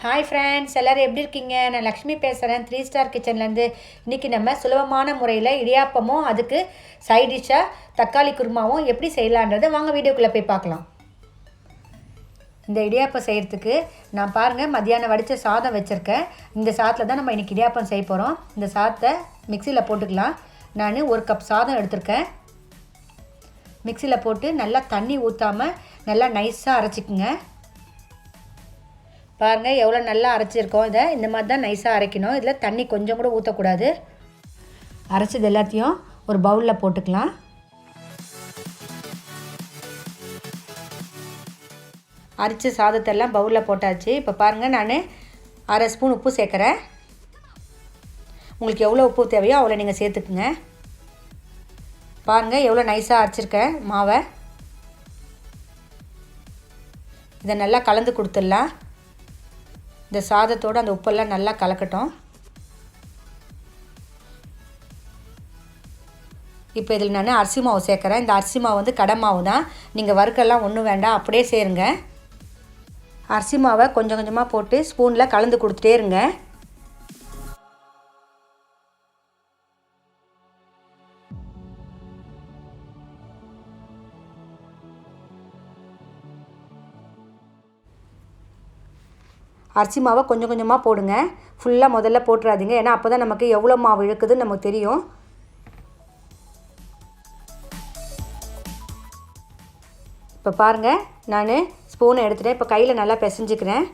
Hi friends, எல்லோரும் எப்படி இருக்கீங்க? நான் லக்ஷ்மி பேசுகிறேன், 3 ஸ்டார் கிச்சன்லேருந்து. இன்றைக்கி நம்ம சுலபமான முறையில் இடியாப்பமும் அதுக்கு சைட் டிஷ்ஷாக தக்காளி குருமாவும் எப்படி செய்யலான்றதை வாங்க வீடியோக்குள்ளே போய் பார்க்கலாம். இந்த இடியாப்பம் செய்கிறதுக்கு நான் பாருங்கள் மத்தியானம் வடித்த சாதம் வச்சுருக்கேன். இந்த சாதத்தில் தான் நம்ம இன்றைக்கி இடியாப்பம் செய்ய போகிறோம். இந்த சாதத்தை மிக்சியில் போட்டுக்கலாம். நான் 1 கப் சாதம் எடுத்திருக்கேன். மிக்சியில் போட்டு நல்லா தண்ணி ஊற்றாமல் நல்லா நைஸாக அரைச்சிக்குங்க. பாருங்கள் எவ்வளோ நல்லா அரைச்சிருக்கோம். இதை இந்த மாதிரி தான் நைஸாக அரைக்கணும். இதில் தண்ணி கொஞ்சம் கூட ஊற்றக்கூடாது. அரைச்சது எல்லாத்தையும் ஒரு பவுலில் போட்டுக்கலாம். அரைச்ச சாதத்தெல்லாம் பவுலில் போட்டாச்சு. இப்போ பாருங்கள் நான் 1/2 ஸ்பூன் உப்பு சேர்க்குறேன். உங்களுக்கு எவ்வளோ உப்பு தேவையோ அவ்வளோ நீங்கள் சேர்த்துக்குங்க. பாருங்கள் எவ்வளோ நைஸாக அரைச்சிருக்கேன் மாவை. இதை நல்லா கலந்து கொடுத்துடலாம். இந்த சாதத்தோடு அந்த உப்பெல்லாம் நல்லா கலக்கட்டும். இப்போ இதில் நான் அரிசி மாவு சேர்க்குறேன். இந்த அரிசி மாவு வந்து கடை மாவு தான். நீங்கள் வறுக்கெல்லாம் ஒன்றும் வேண்டாம், அப்படியே சேருங்க. அரிசி மாவை கொஞ்சம் கொஞ்சமாக போட்டு ஸ்பூனில் கலந்து கொடுத்துட்டே இருங்க. அரிசி மாவை கொஞ்சம் கொஞ்சமாக போடுங்க. ஃபுல்லாக முதல்ல போட்டுறாதீங்க, ஏன்னா அப்போ தான் நமக்கு எவ்வளோ மாவு இழுக்குதுன்னு நமக்கு தெரியும். இப்போ பாருங்கள் நான் ஸ்பூனை எடுத்துகிட்டேன். இப்போ கையில் நல்லா பிசைஞ்சிக்கிறேன்.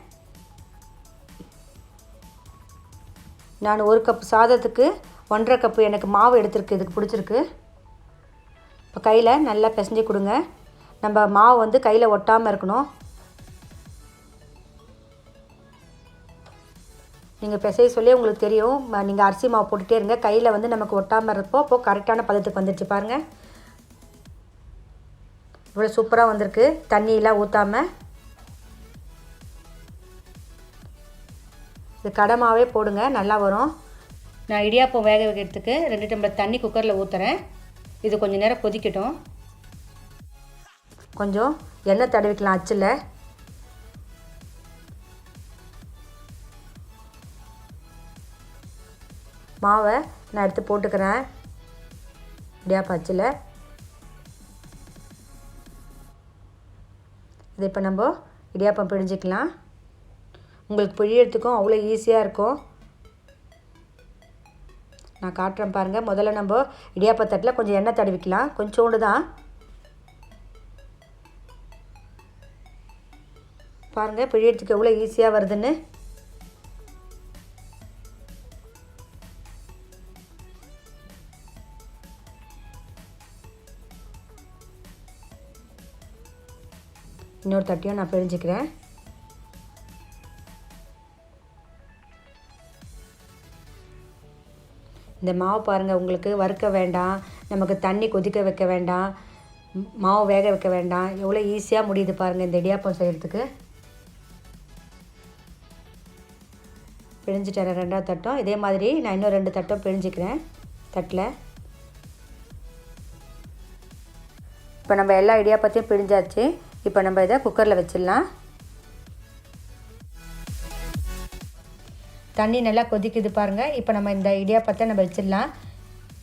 நான் 1 கப் சாதத்துக்கு 1.5 கப்பு எனக்கு மாவு எடுத்துருக்கு. இதுக்கு பிடிச்சிருக்கு. இப்போ கையில் நல்லா பிசைஞ்சு கொடுங்க. நம்ம மாவு வந்து கையில் ஒட்டாமல் இருக்கணும். நீங்கள் பிசைய சொல்லி உங்களுக்கு தெரியும். நீங்கள் அரிசி மாவு போட்டுகிட்டே இருங்க. கையில் வந்து நமக்கு ஒட்டாமல் இருப்போம். அப்போது கரெக்டான பதத்துக்கு வந்துடுச்சு பாருங்கள். இவ்வளோ சூப்பராக வந்திருக்கு, தண்ணியெலாம் ஊற்றாமல். இது கடை மாவே போடுங்க, நல்லா வரும். நான் இடியாப்பம் வேக வைக்கிறதுக்கு 2 டம்ளர் தண்ணி குக்கரில் ஊற்றுறேன். இது கொஞ்சம் நேரம் கொதிக்கட்டும். கொஞ்சம் எண்ணெய் தடவிக்கலாம் அச்சில். மாவை நான் எடுத்து போட்டுக்கிறேன் இடியாப்பம் அச்சில். இது இப்போ நம்ம இடியாப்பம் பிழிஞ்சிக்கலாம். உங்களுக்கு பிழியறதுக்கும் அவ்வளோ ஈஸியாக இருக்கும். நான் காட்டுறேன் பாருங்கள். முதல்ல நம்ம இடியாப்பத்தட்டில் கொஞ்சம் எண்ணெய் தடவிக்கலாம், கொஞ்சோண்டு தான். பாருங்கள் பிழியறதுக்கு எவ்வளோ ஈஸியாக வருதுன்னு. இன்னொரு தட்டியும் நான் பிழிஞ்சிக்கிறேன். இந்த மாவு பாருங்கள், உங்களுக்கு வறுக்க வேண்டாம், நமக்கு தண்ணி கொதிக்க வைக்க வேண்டாம், மாவு வேக வைக்க வேண்டாம். எவ்வளோ ஈஸியாக முடியுது பாருங்கள் இந்த இடியாப்பம் செய்கிறதுக்கு. பிழிஞ்சிட்டேன் 2வது தட்டம். இதே மாதிரி நான் இன்னும் 2 தட்டம் பிழிஞ்சிக்கிறேன் தட்டில். இப்போ நம்ம எல்லா இடியாப்பத்தையும் பிழிஞ்சாச்சு. இப்போ நம்ம இதை குக்கரில் வச்சிடலாம். தண்ணி நல்லா கொதிக்குது பாருங்கள். இப்போ நம்ம இந்த இடியாப்பத்தை நம்ம வச்சிடலாம்.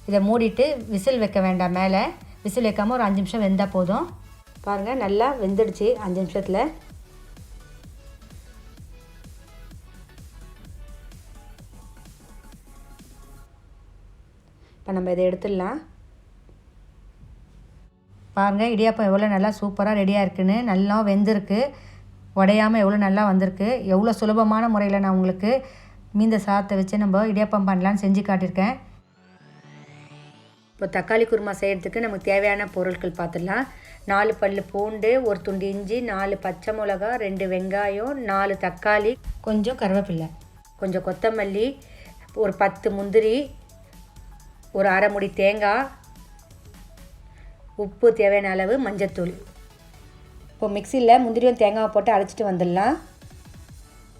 இதை மூடிட்டு விசில் வைக்க வேண்டாம். மேலே விசில் வைக்காமல் ஒரு 5 நிமிஷம் வெந்தால் போதும். பாருங்கள் நல்லா வெந்துடுச்சு 5 நிமிஷத்தில். இப்போ நம்ம இதை எடுத்துடலாம். பாருங்கள் இடியாப்பம் எவ்வளோ நல்லா சூப்பராக ரெடியாக இருக்குன்னு. நல்லா வெந்திருக்கு, உடையாமல் எவ்வளோ நல்லா வந்திருக்கு. எவ்வளோ சுலபமான முறையில் நான் உங்களுக்கு மீந்த சாதத்தை வச்சு நம்ம இடியாப்பம் பண்ணலான்னு செஞ்சு காட்டியிருக்கேன். இப்போ தக்காளி குருமா செய்கிறதுக்கு நமக்கு தேவையான பொருட்கள் பார்த்துடலாம். 4 பல் பூண்டு, 1 துண்டு இஞ்சி, 4 பச்சை மிளகா, 2 வெங்காயம், 4 தக்காளி, கொஞ்சம் கருவேப்பிலை, கொஞ்சம் கொத்தமல்லி, ஒரு 10 முந்திரி, ஒரு அரை முடி தேங்காய், உப்பு தேவையான அளவு, மஞ்சத்தூள். இப்போ மிக்சியில் முந்திரியும் தேங்காவை போட்டு அரைச்சிட்டு வந்துடலாம்.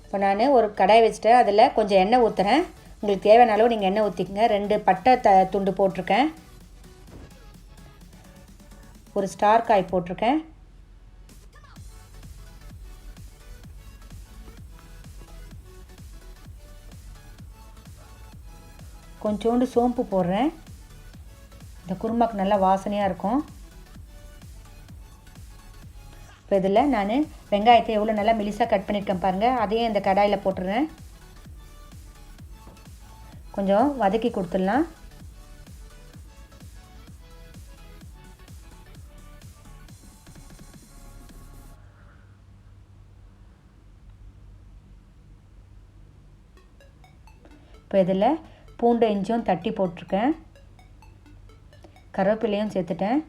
இப்போ நான் ஒரு கடாய் வச்சுட்டேன். அதில் கொஞ்சம் எண்ணெய் ஊற்றுறேன். உங்களுக்கு தேவையான அளவு நீங்கள் எண்ணெய் ஊற்றிக்கங்க. 2 பட்டை துண்டு போட்டிருக்கேன். ஒரு ஸ்டார் காய் போட்டிருக்கேன். கொஞ்சோண்டு சோம்பு போடுறேன். இந்த குருமாக்கு நல்லா வாசனையாக இருக்கும். இப்போ இதில் நான் வெங்காயத்தை எவ்வளோ நல்லா மெலிசாக கட் பண்ணியிருக்கேன் பாருங்கள், அதையும் இந்த கடாயில் போட்டுடுறேன். கொஞ்சம் வதக்கி கொடுத்துடலாம். இப்போ இதில் பூண்டு இஞ்சியும் தட்டி போட்டிருக்கேன். கருவேப்பிலையும் சேர்த்துட்டேன்.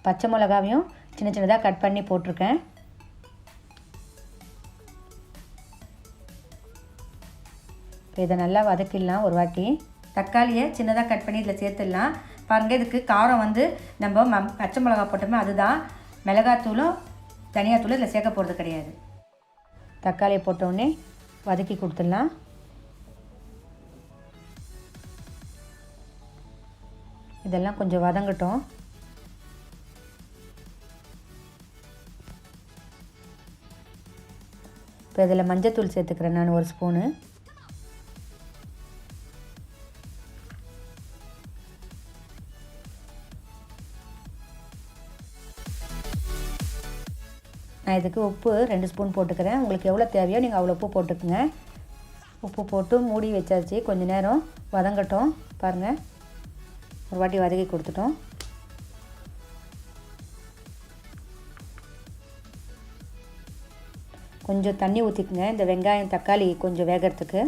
பச்சை மிளகாவையும் சின்ன சின்னதாக கட் பண்ணி போட்டிருக்கேன். இப்போ இதை நல்லா வதக்கிடலாம் ஒரு வாட்டி. தக்காளியை சின்னதாக கட் பண்ணி இதில் சேர்த்துடலாம். பாருங்கள், இதுக்கு காரம் வந்து நம்ம பச்சை மிளகா போட்டோமே அதுதான். மிளகாத்தூளும் தனியாத்தூளும் இதில் சேர்க்க போகிறது கிடையாது. தக்காளியை போட்டோடனே வதக்கி கொடுத்துடலாம். இதெல்லாம் கொஞ்சம் வதங்கட்டும். இப்போ இதில் மஞ்சத்தூள் சேர்த்துக்கிறேன் நான் 1 ஸ்பூனு. நான் இதுக்கு உப்பு 2 ஸ்பூன் போட்டுக்கிறேன். உங்களுக்கு எவ்வளோ தேவையோ நீங்கள் அவ்வளோ உப்பு போட்டுக்குங்க. உப்பு போட்டு மூடி வச்சாச்சு. கொஞ்சம் நேரம் வதங்கட்டும். பாருங்கள், ஒரு வாட்டி வதக்கி கொடுத்துட்டோம். கொஞ்சம் தண்ணி ஊற்றிக்குங்க இந்த வெங்காயம் தக்காளி கொஞ்சம் வேகிறதுக்கு.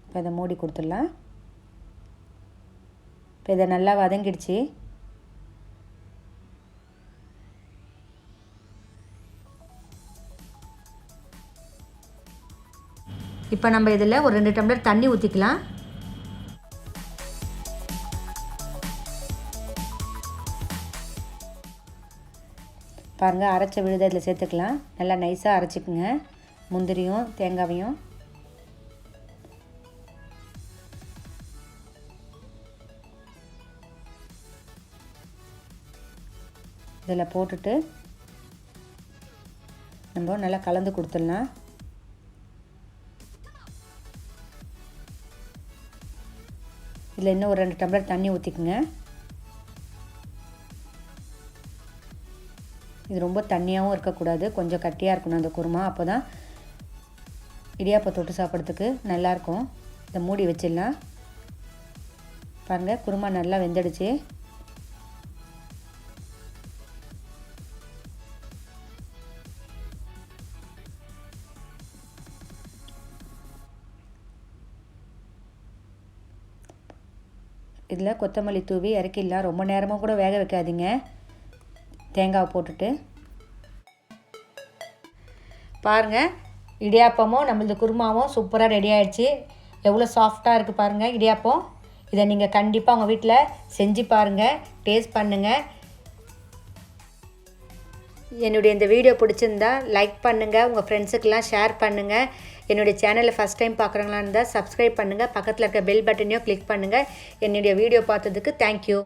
இப்போ இதை மூடி கொடுத்துடலாம். இப்போ இதை நல்லா வதங்கிடுச்சு. இப்போ நம்ம இதில் ஒரு 2 டம்ளர் தண்ணி ஊற்றிக்கலாம். பாருங்கள், அரைச்ச விழுதை இதில் சேர்த்துக்கலாம். நல்லா நைஸாக அரைச்சிக்குங்க முந்திரியும் தேங்காவையும். இதில் போட்டுட்டு நம்ம நல்லா கலந்து கொடுத்துடலாம். இதில் இன்னும் ஒரு 2 டம்ளர் தண்ணி ஊற்றிக்குங்க. இது ரொம்ப தண்ணியாகவும் இருக்கக்கூடாது, கொஞ்சம் கட்டியாக இருக்கணும் அந்த குருமா. அப்போ தான் இடியாப்பம் தொட்டு சாப்பிட்றதுக்கு நல்லாயிருக்கும். இதை மூடி வச்சிடலாம். பாருங்கள், குருமா நல்லா வெந்துடுச்சு. இதில் கொத்தமல்லி தூவி இறக்கிடலாம். ரொம்ப நேரமாக கூட வேக வைக்காதீங்க. தேங்காவை போட்டுட்டு பாருங்கள், இடியாப்பமும் நம்மளது குருமாவும் சூப்பராக ரெடி ஆகிடுச்சு. எவ்வளோ சாஃப்டாக இருக்குது பாருங்கள் இடியாப்பம். இதை நீங்கள் கண்டிப்பாக உங்கள் வீட்டில் செஞ்சு பாருங்கள், டேஸ்ட் பண்ணுங்கள். என்னுடைய இந்த வீடியோ பிடிச்சிருந்தா லைக் பண்ணுங்கள், உங்கள் ஃப்ரெண்ட்ஸுக்கெல்லாம் ஷேர் பண்ணுங்கள். என்னுடைய சேனலை ஃபஸ்ட் டைம் பார்க்குறவங்களா இருந்தால் சப்ஸ்கிரைப் பண்ணுங்கள். பக்கத்தில் இருக்க பெல் பட்டனையும் கிளிக் பண்ணுங்கள். என்னுடைய வீடியோ பார்த்ததுக்கு தேங்க்யூ.